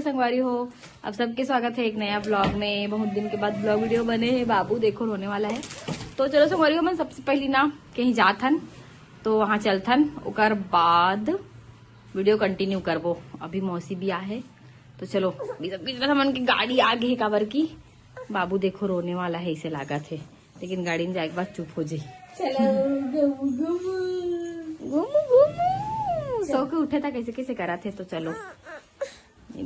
संगवारी हो, आप सबके स्वागत है एक नया ब्लॉग में। बहुत दिन के बाद ब्लॉग वीडियो बने हैं। बाबू देखो रोने वाला है। तो चलो संगवारी हो, मैं सबसे पहली ना कहीं जाथन तो वहां चलथन, उकर बाद वीडियो कंटिन्यू करबो। अभी मौसी भी आहे तो चलो। बीच में हमन की गाड़ी आ गई काबर की बाबू देखो रोने वाला है, इसे लागत है, लेकिन गाड़ी में जाए के बाद चुप हो जाए। चलो सो के उठे था कैसे कैसे करा थे। तो चलो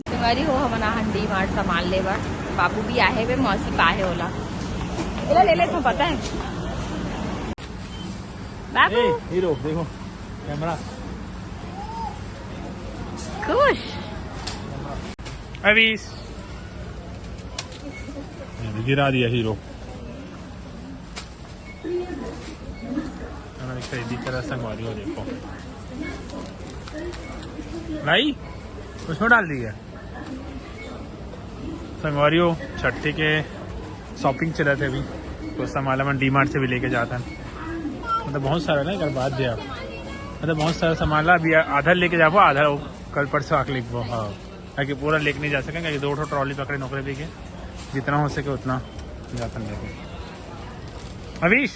तुम्हारी हो हम हंडी मार्ट सामान ले बा। बाबू भी आहे वे, मौसी पाहे होला ले ले तो पता है बाबू। हीरो देखो कैमरा खुश अभी गिरा दिया हीरो। मैंने खरीदी करा संगवारी हो, देखो लाई उसमें डाल दी है। संगवारी हो छठी के शॉपिंग चला थे अभी, तो सामान मैं डी मार्ट से भी लेके जाता। मतलब बहुत सारा ना कल बाद दिया, मतलब बहुत सारा सामान ला। अभी आधा लेके जाबो, आधा कल परसों आके लिखबो। हाँ ताकि पूरा लेके नहीं जा सकें, क्योंकि 2 ट्रॉली पकड़े नौकरी भी के, जितना हो सके उतना जाता लेके। अवीश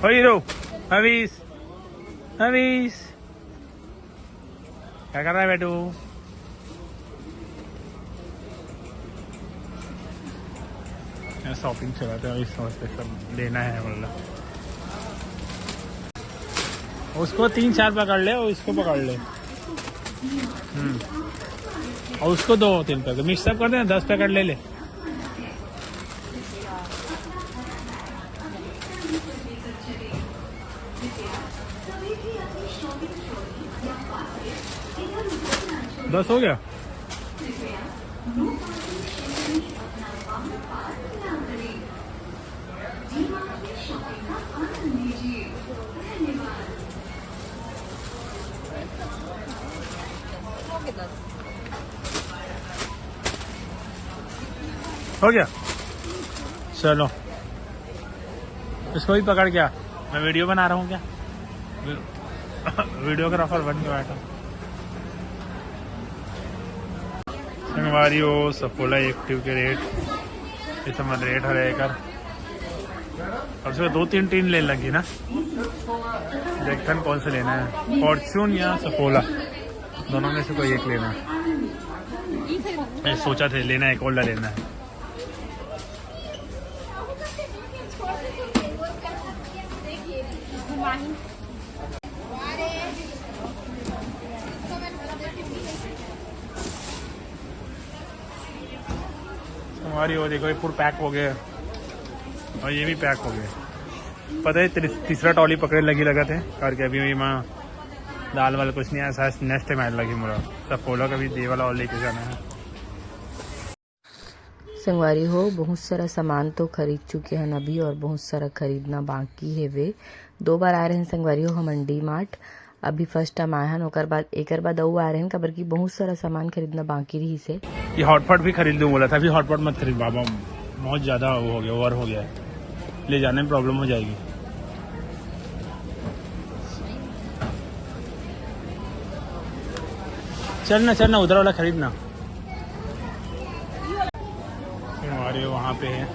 हो हीरो, अवीश अवीश क्या कर रहा है बेटू? शॉपिंग चलाते हैं, समझते सब लेना है। मतलब उसको 3-4 पकड़ ले और इसको पकड़ ले। और उसको 2-3 पैकेट मिक्स सब कर दे, 10 पैकेट ले ले। दस हो गया। हो गया चलो, इसको भी पकड़ क्या। मैं वीडियो बना रहा हूँ क्या, वीडियोग्राफर बन के बैठा। संगवारी हो सफोला एक्टिव के रेट ये सब रेट है कर। अब से 2-3 टीन लेने लगी ना, देखते कौन सा लेना है, फॉर्च्यून या सफोला, दोनों में से कोई एक लेना है। मैं सोचा थे लेना है, एक ओल्डा लेना है। हमारी वो देखो ये पूरा पैक हो गया और ये भी पैक हो गया। पता है तीसरा टॉली पकड़े लगी लगा थे करके। अभी माँ दाल वाला कुछ नहीं ऐसा नेक्स्ट टाइम लगी मुरा सब पोला का भी दे वाला और लेके जाना है। संगवारी हो बहुत सारा सामान तो खरीद चुके हैं अभी, और बहुत सारा खरीदना बाकी है। वे 2 बार आ रहे हैं संगवारी हो हम डी मार्ट। अभी फर्स्ट टाइम आए हैं, ओकर बाद एक बाद आ रहे हैं कबर की बहुत सारा सामान खरीदना बाकी रही से। ये हॉटपॉट भी खरीद लूँ बोला था, अभी हॉटपॉट मत खरीद बाबा, बहुत ज्यादा वो हो गया, ओवर हो गया है, ले जाने में प्रॉब्लम हो जाएगी। चलना उधर वाला खरीदना। हमारे वहाँ पे है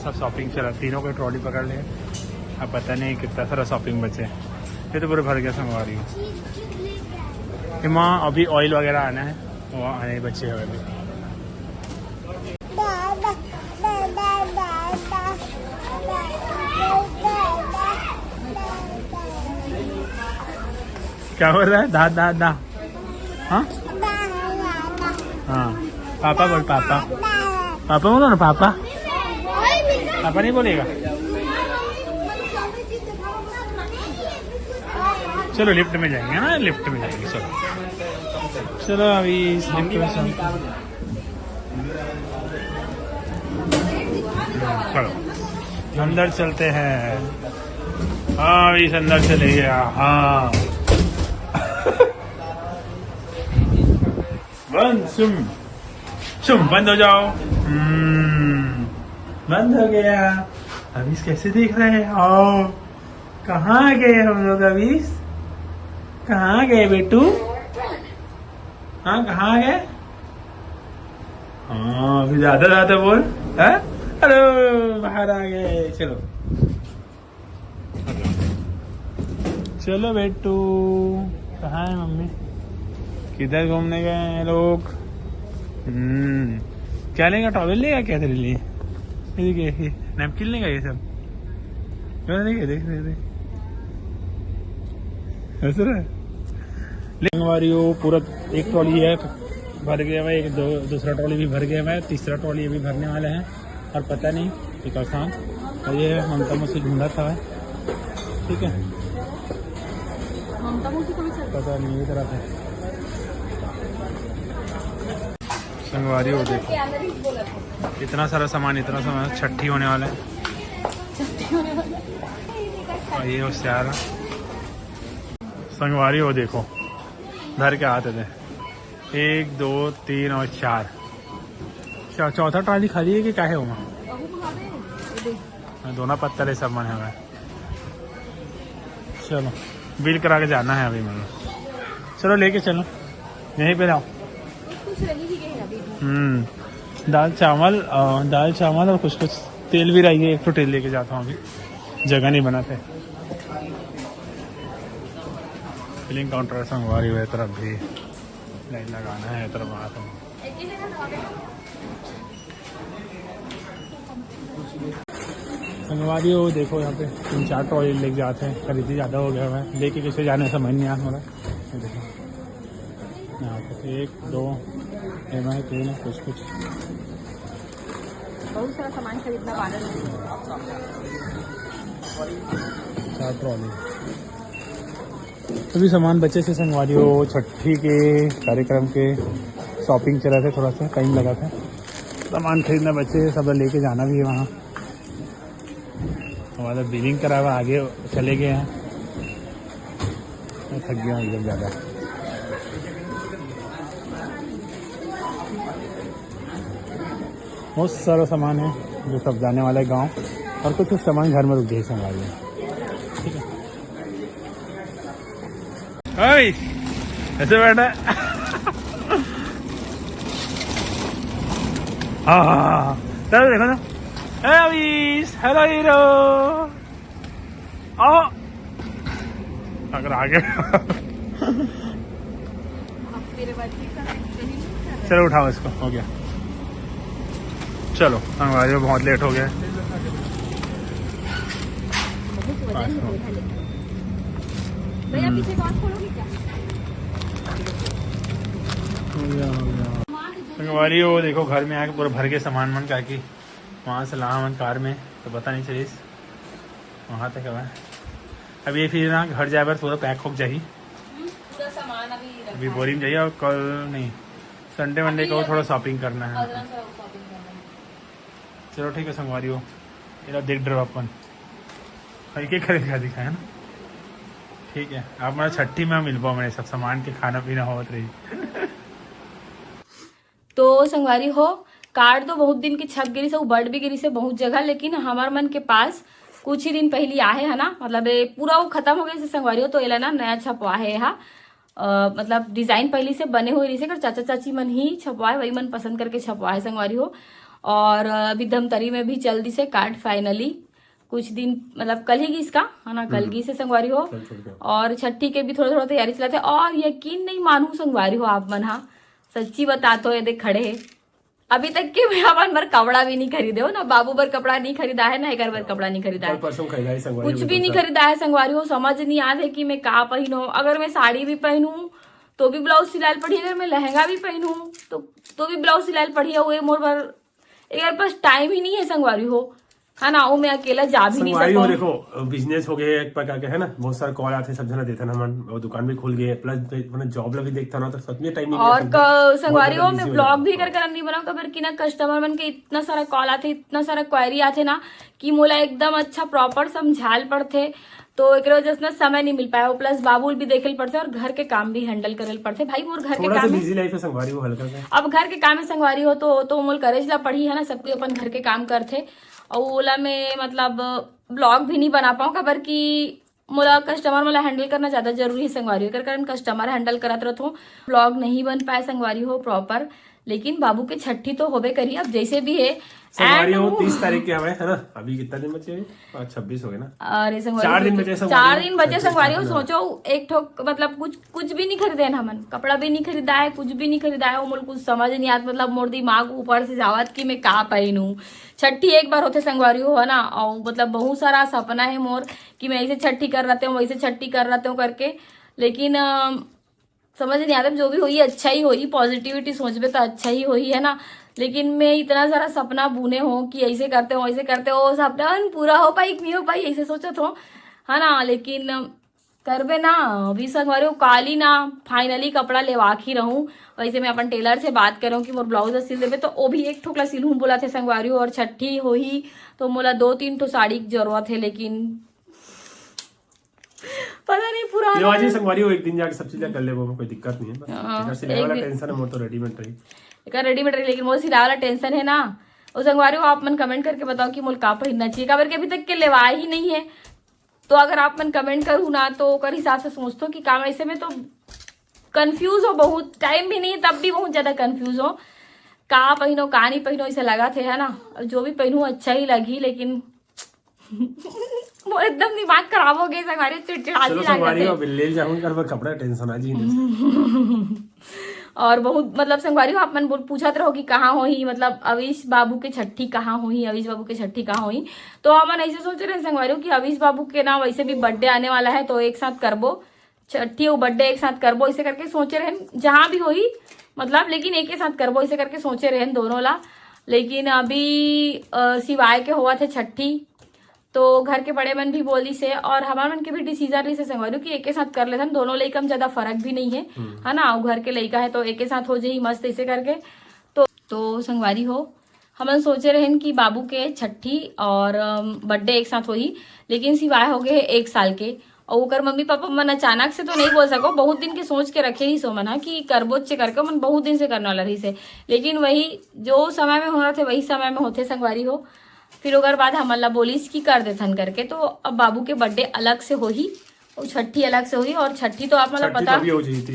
सब शॉपिंग चला, तीनों को ट्रॉली पकड़ ले। अब पता नहीं कितना सारा शॉपिंग बचे, ये तो पूरे भर गया संगवारी है। माँ अभी ऑयल वगैरह आना है, वो आने बच्चे हुए अभी। क्या बोल रहा है? दा हाँ हाँ पापा बोल, पापा बोलो ना, पापा नहीं बोलेगा। चलो लिफ्ट में जाएंगे ना, लिफ्ट में जाएंगे। चलो अभी लिफ्ट में चलो अंदर चलते हैं। हाँ अभी अंदर चले गया। हाँ बंसुम शुभ बंद हो जाओ। बंद हो गया। अभी कैसे देख रहे हैं? आओ, कहाँ गए हम लोग? अभी कहाँ गए बेटू? हाँ, कहाँ गए? हाँ, अभी ज्यादा ज्यादा बोल। हेलो, बाहर आ गए। चलो चलो बेटू। कहाँ है मम्मी? किधर घूमने गए हैं लोग? क्या लेगा? टॉवेल लेगा क्या तेरे लिए? ये देखिए, नैपकिन लेगा ये सब। देखिए देख देख ऐसा लेकिन पूरा एक ट्रॉली है भर गया हुआ, एक दूसरा ट्रॉली भी भर गया हुआ है, तीसरा ट्रॉली अभी भरने वाले हैं। और पता नहीं एक आसान और ये है ममता मुझसे ढूंढा था। ठीक है, पता नहीं ये तरफ है संगवारी हो। देखो इतना सारा सामान, इतना सामान छठी होने वाला है। और ये उससे आ रहा संगवारी हो। देखो धर के आते थे 1 2 3 और 4। चौथा ट्राली खाली है कि क्या है वहाँ? दोनों पत्थर है सब मन है। चलो बिल करा के जाना है अभी मुझे। चलो लेके चलो, यहीं पे आओ। दाल चावल और कुछ तेल भी रही है। एक तो तेल लेके जाता हूँ, अभी जगह नहीं बनाते। फिलिंग काउंटर संगवारी हुए तरफ भी लाइन लगाना है, तरफ आता हूँ। संगवारी हो। देखो यहाँ पे 3-4 ट्रॉली लेके जाते हैं। खरीदी ज़्यादा हो गया है, लेके कैसे जाने समझ नहीं आ रहा। देखो यहाँ पे 1 2 3 कुछ बहुत सारा सामान खरीदना बाहर 4 ट्रॉली। सभी सामान बच्चे से संगवारी हो। छठी के कार्यक्रम के शॉपिंग चला था, थोड़ा सा टाइम लगा था। सामान खरीदना बच्चे सब लेके जाना भी है वहाँ। हमारा बिलिंग करा हुआ, आगे चले गए हैं। मैं थक गया हूँ एकदम ज़्यादा। बहुत सारा सामान है जो सब जाने वाला है गाँव, और कुछ सामान घर में रुक गए संभालिए। ठीक है, ओए ऐसे बैठा हाँ चलो देखो ना। हेलो हीरो, आओ। अगर आगे चलो उठाओ इसको, हो गया। चलो हमारे बहुत लेट हो गया। संगवारी हो। देखो घर में आके पूरा भर के सामान मन का कि वहाँ से लाहा मन कार में, तो पता नहीं चलिए वहाँ तक है। अब ये फिर ना घर जाए पर पूरा पैक हो जाही। पूरा सामान अभी बोरिंग जाइए, और कल नहीं संडे वनडे को थोड़ा शॉपिंग करना है। चलो ठीक है संगवारी हो। ये देख ड्रो अपन के खरीद दिखा है ना। ठीक है, आप मेरा छठी में मिल पाओ, मेरे सब सामान के खाना पीना हो रही। तो संगवारी हो, कार्ड तो बहुत दिन की छप गिरी से, बर्ड भी गिरी से बहुत जगह, लेकिन हमार मन के पास कुछ ही दिन पहले आहे है ना, मतलब पूरा वो खत्म हो गया से संगवारी हो। तो ये ना नया छपवा है यहाँ, मतलब डिजाइन पहले से बने हुए रही से कर चाचा चाची मन ही छपवाए, वही मन पसंद करके छपवाए संगवारी हो। और अभी धमतरी में भी जल्दी से कार्ड फाइनली कुछ दिन, मतलब कल ही इसका है ना, कल की से संगवारी हो। और छठी के भी थोड़ा थोड़ा तैयारी चलाते। और यकीन नहीं मानू संगवारी हो आप मन, हाँ सच्ची बताते हो, ये देख खड़े है अभी तक के मैं अपन बार कपड़ा भी नहीं खरीदे हो ना, बाबू बार कपड़ा नहीं खरीदा है ना, एक बार कपड़ा नहीं खरीदा है, कुछ भी नहीं खरीदा है संगवारी हो। समझ नहीं आता है कि मैं क्या पहनूं। अगर मैं साड़ी भी पहनूं तो भी ब्लाउज सिलाई पड़ी, अगर मैं लहंगा भी पहनूं तो भी ब्लाउज सिलाई पड़ी है। वो मोर पर एक बार पास टाइम ही नहीं है संगवारी हो। है ना, वो मैं अकेला जा भी नहीं संगवारी हो सकूं। देखो बिजनेस हो गए एक प्रकार के है ना, बहुत सारे कॉल आते सब जना देता ना मन, और दुकान भी खुल गई प्लस मैंने जॉब लगी देखता ना तो सच में टाइम नहीं और संगवारी हो busy मैं हो ब्लॉग भी जाता। कर नहीं बनाऊ कबर की ना, कस्टमर मन के इतना सारा कॉल आते, इतना सारा क्वेरी आते ना कि मोला एकदम अच्छा प्रॉपर समझाल पड़ते, तो एक वजह से ना समय नहीं मिल पाया। प्लस बाबुल भी देखे पड़ते और घर के काम भी हैंडल करे पड़ते। भाई मोर घर के थोड़ा सा काम है, बिजी लाइफ है संगवारी हो हल्का सा। अब घर के काम में संगवारी हो तो मोल करेज ला पड़ी है ना, सबके अपन घर के काम करते, और ओला में मतलब ब्लॉग भी नहीं बना पाऊँ खबर की मोला कस्टमर मोला हैंडल करना ज्यादा जरूरी है संगवारी हो, कर कारण कस्टमर हैंडल करत रहता हूँ, ब्लॉग नहीं बन पाए संगवारी हो प्रॉपर। लेकिन बाबू के छठी तो होबे करी, अब जैसे भी है। संगवारी हो And 30 तारीख के हमें है ना, अभी कितना दिन बचे हैं? आज 26 हो गए ना। अरे संगवारी 4 दिन बचे संगवारी 4 दिन बचे हो। संगवारी हो। सोचो एक ठोक मतलब कुछ भी नहीं खरीदे ना हमन, कपड़ा भी नहीं खरीदा है, कुछ भी नहीं खरीदा है। वो मोल कुछ समझ नहीं आता, मतलब मोर दिमाग ऊपर से जावत कि मैं का पहनूं। छठी एक बार होते संगवारी हो है ना, और मतलब बहुत सारा सपना है मोर कि मैं ऐसे छठी कर रहते हूँ, वैसे छठी कर रहते हूँ करके, लेकिन समझ नहीं आता। जो भी हुई अच्छा ही हुई, पॉजिटिविटी सोच में तो अच्छा ही हुई है ना। लेकिन मैं इतना सारा सपना बुने हो कि ऐसे करते हो ऐसे करते हो, सपना पूरा हो पाई नहीं हो पाई ऐसे सोचत हो है ना। लेकिन करबे ना, अभी संगवारी काली ना फाइनली कपड़ा लेवाक ही रहूं। वैसे मैं अपन टेलर से बात कर रहा हूँ कि मोर ब्लाउज सिल देवे, तो वो भी एक ठोकला सिलूं बोला थे संगवारी और छठी हो ही तो मोला 2-3 ठो साड़ी की जरूरत है, लेकिन पता नहीं पूरा ये आज ही संगवारी हो, एक दिन जाके सब चीजें कर ले, वो कोई दिक्कत नहीं है। बस हाँ, टिकट सिलने वाला एक दिन- टेंशन है, मोर तो रेडीमेड रही। एक रेडीमेड रही, लेकिन मोल सिला वाला टेंशन है ना। और संगवारी हो आप मन कमेंट करके बताओ कि मोल का पहनना चाहिए, काबर के अभी तक के लेवाए ही नहीं है। तो अगर आप मन कमेंट करूँ ना तो ओकर हिसाब से सोचते हो कि काम ऐसे में तो कंफ्यूज हो, बहुत टाइम भी नहीं है तब भी बहुत ज्यादा कंफ्यूज हो, का पहनो का नहीं पहनो ऐसा लगा थे है ना। जो भी पहनू अच्छा ही लगी, लेकिन वो एकदम दिमाग खराब हो गई संगवारी, चिड़चिड़ासी चलो लग संगवारी रहे हो थे। ले जाऊंगी कर कपड़ा टेंशन आज ही। और बहुत मतलब संगवारी हो आप मन पूछत रहो कि कहाँ होही, मतलब अवीश बाबू के छठी कहाँ होही, अवीश बाबू के छठी कहाँ होही। तो हमन ऐसे सोच रहे संगवारी हो कि अवीश बाबू के ना वैसे भी बर्थडे आने वाला है, तो एक साथ करबो छठी और बर्थडे एक साथ करबो, ऐसे करके सोचे रहे जहां भी होही मतलब, लेकिन एक ही साथ करबो ऐसे करके सोचे रहे दोनों ला। लेकिन अभी सिवाय के हुआ थे छठी, तो घर के बड़े मन भी बोली से और हमारे मन के भी डिसीजन रही से संगवारी कि एक साथ कर लेते हैं, दोनों लड़का में ज्यादा फर्क भी नहीं है ना। और घर के लड़का है तो एक साथ हो जाए मस्त ऐसे करके। तो संगवारी हो हम सोचे रहे कि बाबू के छठी और बर्थडे एक साथ होही, लेकिन सिवाय हो गए 1 साल के, और ओकर मम्मी पापा मन अचानक से तो नहीं बोल सको, बहुत दिन के सोच के रखे ही सो मना कि करबो चे करके मन बहुत दिन से करने वाला रही से। लेकिन वही जो समय में होना थे वही समय में होते संगवारी हो। फिर ओकर बाद हमन ला बोलिस की कर देथन करके, तो अब बाबू के बर्थडे अलग से होही और छठी अलग से होही। और छठी तो आप मतलब पता,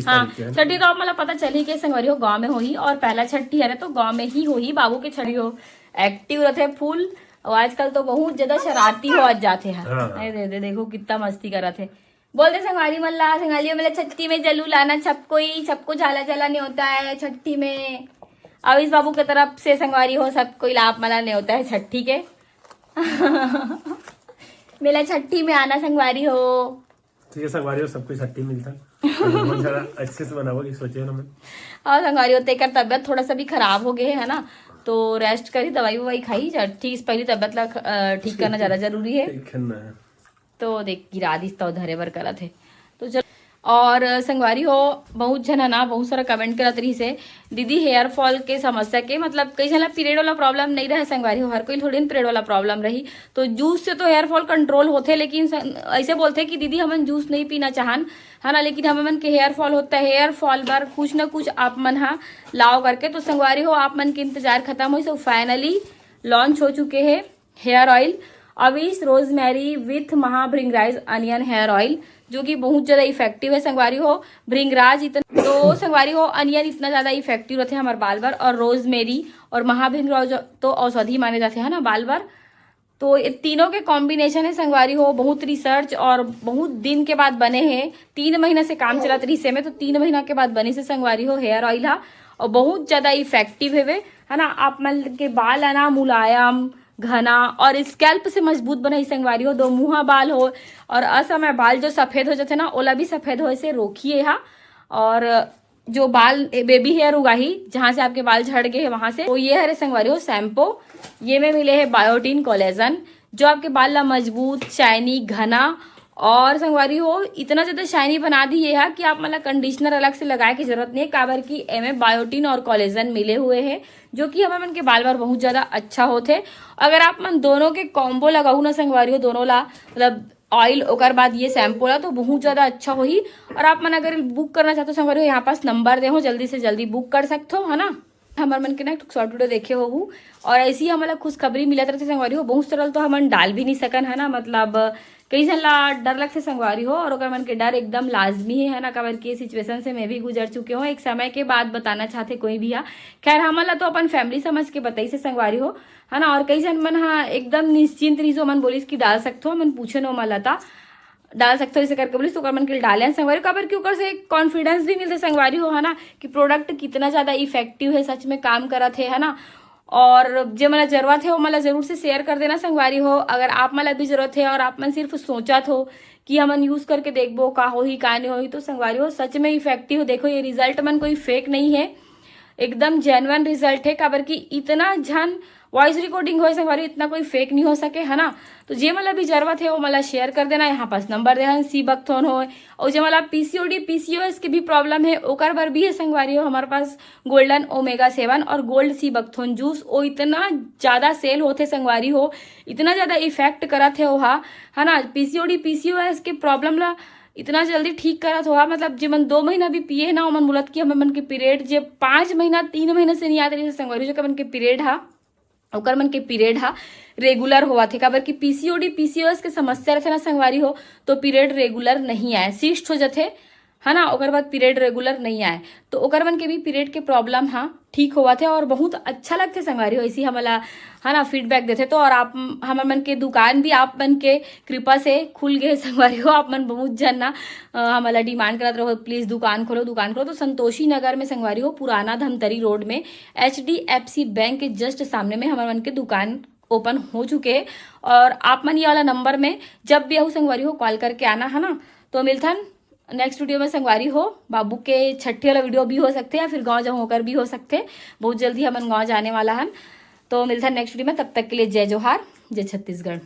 हाँ छठी तो आप मतलब पता चली के संगवारी हो गाँव में होही, और पहला छठी है तो गाँव में ही होही। बाबू के छठी हो एक्टिव रहते फुल, और आजकल तो बहुत ज्यादा शरारती हो आज जाते हैं। हाँ। दे देखो कितना मस्ती कर रहे थे। बोलते संगवारी मल्ला संगालियों में छठी में जलू लाना, सबको झाला झाला नहीं होता है छठी में। अविश बाबू की तरफ से संगवारी हो सबको लाभ मला नहीं होता है छठी के। मेला छठी में आना संगवारी हो। ठीक है संगवारी हो, सबको छठी मिलता है, बहुत सारा अच्छे से बनाओ कि सोचे ना मैं। और संगवारी होते कर तबियत थोड़ा सा भी खराब हो गए है ना, तो रेस्ट करी, दवाई ववाई खाई छठी से पहले तबियत ला ठीक करना ज्यादा जरूरी है। ठीक करना है। तो देख गिरा दी तो धरे बर करा थे तो चल। और संगवारी हो बहुत जन है ना बहुत सारा कमेंट करत रही से दीदी हेयर फॉल के समस्या के, मतलब कई जन पीरियड वाला प्रॉब्लम नहीं रहे संगवारी हो, हर कोई थोड़ी पीरियड वाला प्रॉब्लम रही, तो जूस से तो हेयर फॉल कंट्रोल होते। लेकिन ऐसे बोलते कि दीदी हमन जूस नहीं पीना चाहन है ना, लेकिन हम मन के हेयर फॉल होता है, हेयर फॉल बार कुछ ना कुछ आप मन हा लाओ करके। तो संगवारी हो आप मन के इंतजार खत्म हो, फाइनली लॉन्च हो चुके हैं hair oil Avish rosemary with Mahabhringraj onion hair oil, जो कि बहुत ज्यादा इफेक्टिव है संगवारी हो। भृंगराज इतना तो संगवारी हो अनियन इतना ज्यादा इफेक्टिव रहते हैं हमारे बाल बार, और रोजमेरी और महाभृंगराज तो औषधि माने जाते हैं ना बाल बार। तो ये तीनों के कॉम्बिनेशन है संगवारी हो, बहुत रिसर्च और बहुत दिन के बाद बने हैं। 3 महीना से काम चला रही से में, तो 3 महीना के बाद बने से संगवारी हो हेयर ऑयल हा, और बहुत ज्यादा इफेक्टिव है ना। आप मन के बाल है ना मुलायम घना और स्कैल्प से मजबूत बनाई संगवारी हो। 2 मुहा बाल हो और असमय बाल जो सफेद हो जाते ना ओला भी सफेद हो, ऐसे रोकिए हा। और जो बाल बेबी हेयर उगाही जहां से आपके बाल झड़ गए हैं वहां से, तो ये है रे संगवारी हो शैम्पू। ये में मिले है बायोटीन कोलेजन जो आपके बाल ला मजबूत, शाइनी, घना और संगवारी हो इतना ज्यादा शाइनी बना दी है कि आप मतलब कंडीशनर अलग से लगाए की जरूरत नहीं है, काबर की एमे बायोटीन और कोलेजन मिले हुए हैं जो कि हमारे मन के बाल बार बहुत ज्यादा अच्छा होते। अगर आप मन दोनों के कॉम्बो लगाऊ ना संगवारी हो, दोनों ला मतलब ऑयल ओकर बाद ये शैम्पू ला तो बहुत ज्यादा अच्छा होही। और आप मन अगर बुक करना चाहते हो संगवारी हो, यहाँ पास नंबर दे हो, जल्दी से जल्दी बुक कर सकते हो, है ना। हमारे मन के ना शॉर्ट वीडियो देखे हो और ऐसी ही हमारा खुशखबरी मिलत रहती संगवारी हो, बहुत सरल तो हमन डाल भी नहीं सकन, है ना। मतलब कई जन ला डर लगते संगवारी हो और मन के डर एकदम लाजमी है ना, कबर के सिचुएशन से मैं भी गुजर चुके हूँ, एक समय के बाद बताना चाहते कोई भी है। खैर हमला तो अपन फैमिली समझ के बताई से संगवारी हो, है ना। और कई जन मन हाँ एकदम निश्चिंत रही जो मन बोलिस कि डाल सकते हो, मन पूछे नो मला था डाल सकते हो इसे करके बोलिस तो मन के डाले संगवारी काबर के ऊपर से एक कॉन्फिडेंस भी मिलते संगवारी हो, है ना, कि प्रोडक्ट कितना ज्यादा इफेक्टिव है, सच में काम करत है ना। और जो मला जरूरत है वो मला जरूर से शेयर कर देना संगवारी हो। अगर आप मला भी जरूरत है और आप मन सिर्फ सोचत हो कि हमन यूज करके देखबो का हो ही का नहीं हो, तो संगवारी हो सच में इफेक्टिव। देखो ये रिजल्ट मन कोई फेक नहीं है, एकदम जेन्युइन रिजल्ट है, काबर की इतना झन वॉइस रिकॉर्डिंग हो संगवारी, इतना कोई फेक नहीं हो सके, है ना। तो जे मला भी जरूरत है वो मला शेयर कर देना, यहाँ पास नंबर दे सी बकथोन हो। और जो मला पीसीओडी पीसीओएस की भी प्रॉब्लम है ओकर बार भी है संगवारी हो, हमारे पास गोल्डन ओमेगा 7 और गोल्ड सी बकथोन जूस वो इतना ज्यादा सेल होते संगवारी हो, इतना ज्यादा इफेक्ट करत है वहा, है ना। पीसीओडी पीसीओएस के प्रॉब्लम ला इतना जल्दी ठीक करत हुआ, मतलब जे मन 2 महीना भी पिए ना मन बोलत कि हमें मन के पीरियड जे 5 महीना 3 महीने से नहीं आते रही संगवारी जो मन के पीरियड हा ओकर मन के पीरियड हा रेगुलर हुआ थे, काबर की पीसीओडी पीसीओएस के समस्या रहते ना संगवारी हो तो पीरियड रेगुलर नहीं आए, सिस्ट हो जाते, है ना। ओकर बाद पीरियड रेगुलर नहीं आए तो ओकर मन के भी पीरियड के प्रॉब्लम हाँ ठीक हुआ थे और बहुत अच्छा लगते संगवारी हो। इसी हमला है ना फीडबैक देते तो। और आप हमारे मन के दुकान भी आप मन के कृपा से खुल गए संगवारी हो, आप मन बहुत जन ना हमारा डिमांड करते रहो प्लीज दुकान खोलो दुकान खोलो। तो संतोषी नगर में संगवारी हो पुराना धमतरी रोड में HDFC बैंक के जस्ट सामने में हमारे मन के दुकान ओपन हो चुके हैं। और आप मन ये वाला नंबर में जब भी आओ संगवारी हो कॉल करके आना, है ना। तो मिलता नेक्स्ट वीडियो में संगवारी हो, बाबू के छठी वाला वीडियो भी हो सकते हैं या फिर गांव जाऊँ होकर भी हो सकते हैं, बहुत जल्दी हम गांव जाने वाला है। तो मिलता है नेक्स्ट वीडियो में, तब तक के लिए जय जोहार, जय छत्तीसगढ़।